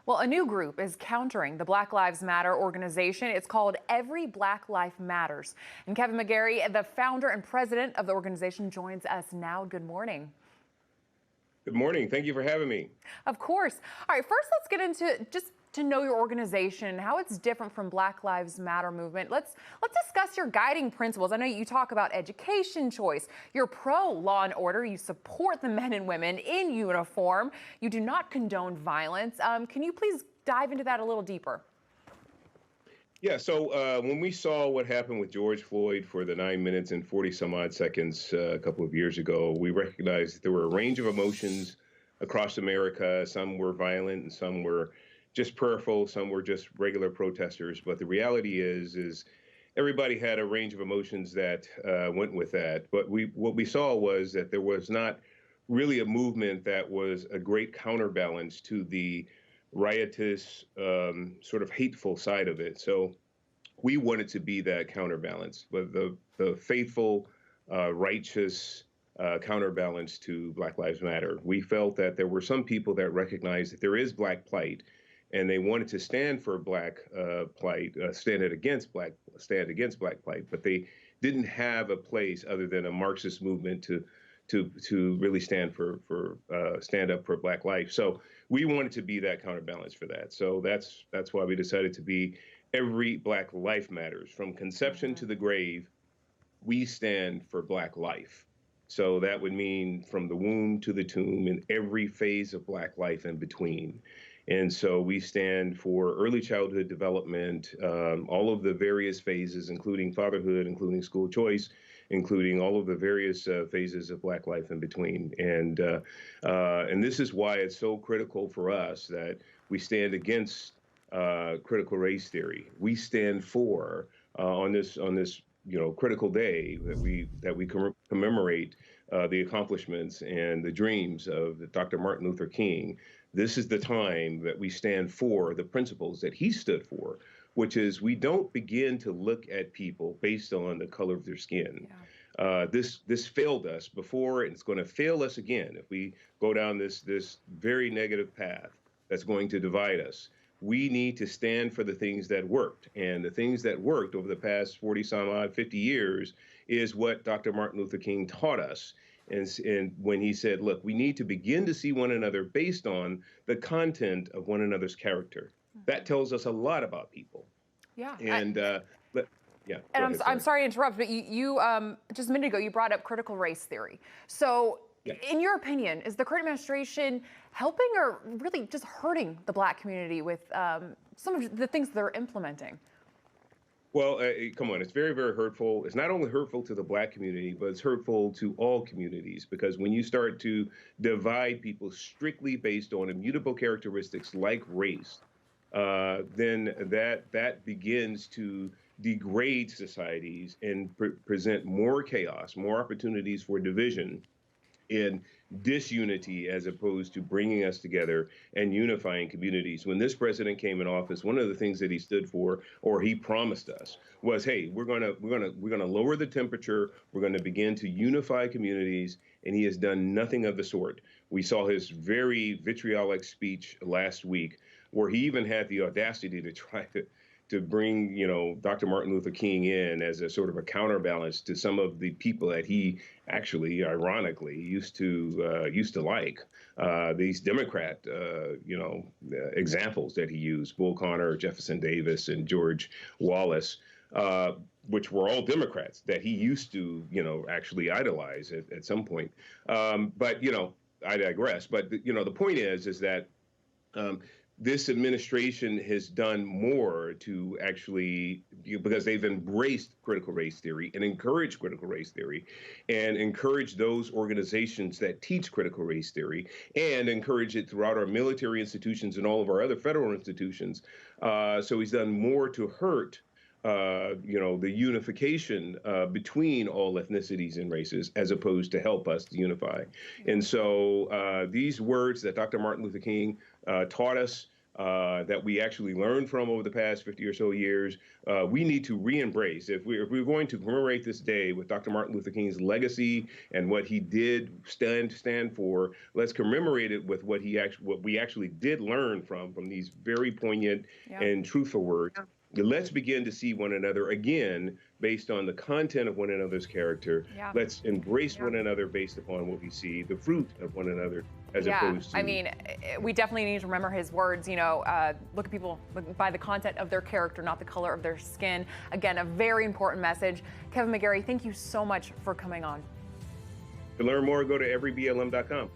Well, a new group is countering the Black Lives Matter organization. It's called Every Black Life Matters. And Kevin McGary, the founder and president of the organization, joins us now. Good morning. Good morning. Thank you for having me. Of course. All right, first let's get into just to know your organization, how it's different from Black Lives Matter movement. Let's discuss your guiding principles. I know you talk about education choice. You're pro law and order. You support the men and women in uniform. You do not condone violence. Can you please dive into that a little deeper? Yeah, so when we saw what happened with George Floyd for the 9 minutes and 40 some odd seconds a couple of years ago, we recognized that there were a range of emotions across America. Some were violent and some were just prayerful, some were just regular protesters. But the reality is everybody had a range of emotions that went with that. But what we saw was that there was not really a movement that was a great counterbalance to the riotous, sort of hateful side of it. So we wanted to be that counterbalance, but the faithful, righteous counterbalance to Black Lives Matter. We felt that there were some people that recognized that there is Black plight, and they wanted to stand for Black plight, stand against Black plight, but they didn't have a place other than a Marxist movement to really stand up for Black life. So we wanted to be that counterbalance for that. So that's why we decided to be Every Black Life Matters. From conception to the grave, we stand for Black life. So that would mean from the womb to the tomb in every phase of Black life in between. And so we stand for early childhood development, all of the various phases, including fatherhood, including school choice, including all of the various phases of Black life in between. And this is why it's so critical for us that we stand against critical race theory. We stand for on this critical day that we commemorate the accomplishments and the dreams of Dr. Martin Luther King. This is the time that we stand for the principles that he stood for, which is we don't begin to look at people based on the color of their skin. Yeah. This failed us before, and it's going to fail us again if we go down this very negative path that's going to divide us. We need to stand for the things that worked. And the things that worked over the past 40 some odd, 50 years is what Dr. Martin Luther King taught us. And when he said, look, we need to begin to see one another based on the content of one another's character. That tells us a lot about people. Yeah. And yeah. And I'm sorry to interrupt, but you just a minute ago, you brought up critical race theory. So yeah. In your opinion, is the current administration helping or really just hurting the Black community with some of the things they're implementing? Well, come on, it's very, very hurtful. It's not only hurtful to the Black community, but it's hurtful to all communities, because when you start to divide people strictly based on immutable characteristics like race, then that begins to degrade societies and present more chaos, more opportunities for division and disunity, as opposed to bringing us together and unifying communities. When this president came in office, one of the things that he stood for, or he promised us, was, hey, we're gonna lower the temperature. We're gonna begin to unify communities, and he has done nothing of the sort. We saw his very vitriolic speech last week, where he even had the audacity to try to bring, Dr. Martin Luther King in as a sort of a counterbalance to some of the people that he actually, ironically, used to like. These Democrat, examples that he used, Bull Connor, Jefferson Davis, and George Wallace, which were all Democrats that he used to, actually idolize at some point. But, I digress. But, the point is that this administration has done more to actually, because they've embraced critical race theory and encouraged critical race theory and encouraged those organizations that teach critical race theory and encourage it throughout our military institutions and all of our other federal institutions. So he's done more to hurt the unification between all ethnicities and races, as opposed to help us to unify. And so these words that Dr. Martin Luther King taught us, that we actually learned from over the past 50 or so years, we need to re-embrace. If we're going to commemorate this day with Dr. Martin Luther King's legacy and what he did stand for, let's commemorate it with what we actually did learn from these very poignant and truthful words. Let's begin to see one another again based on the content of one another's character. Let's embrace one another based upon what we see, the fruit of one another, as opposed to. I mean, we definitely need to remember his words. You know, look at people by the content of their character, not the color of their skin. Again, a very important message. Kevin McGary, thank you so much for coming on. To learn more, go to everyblm.com.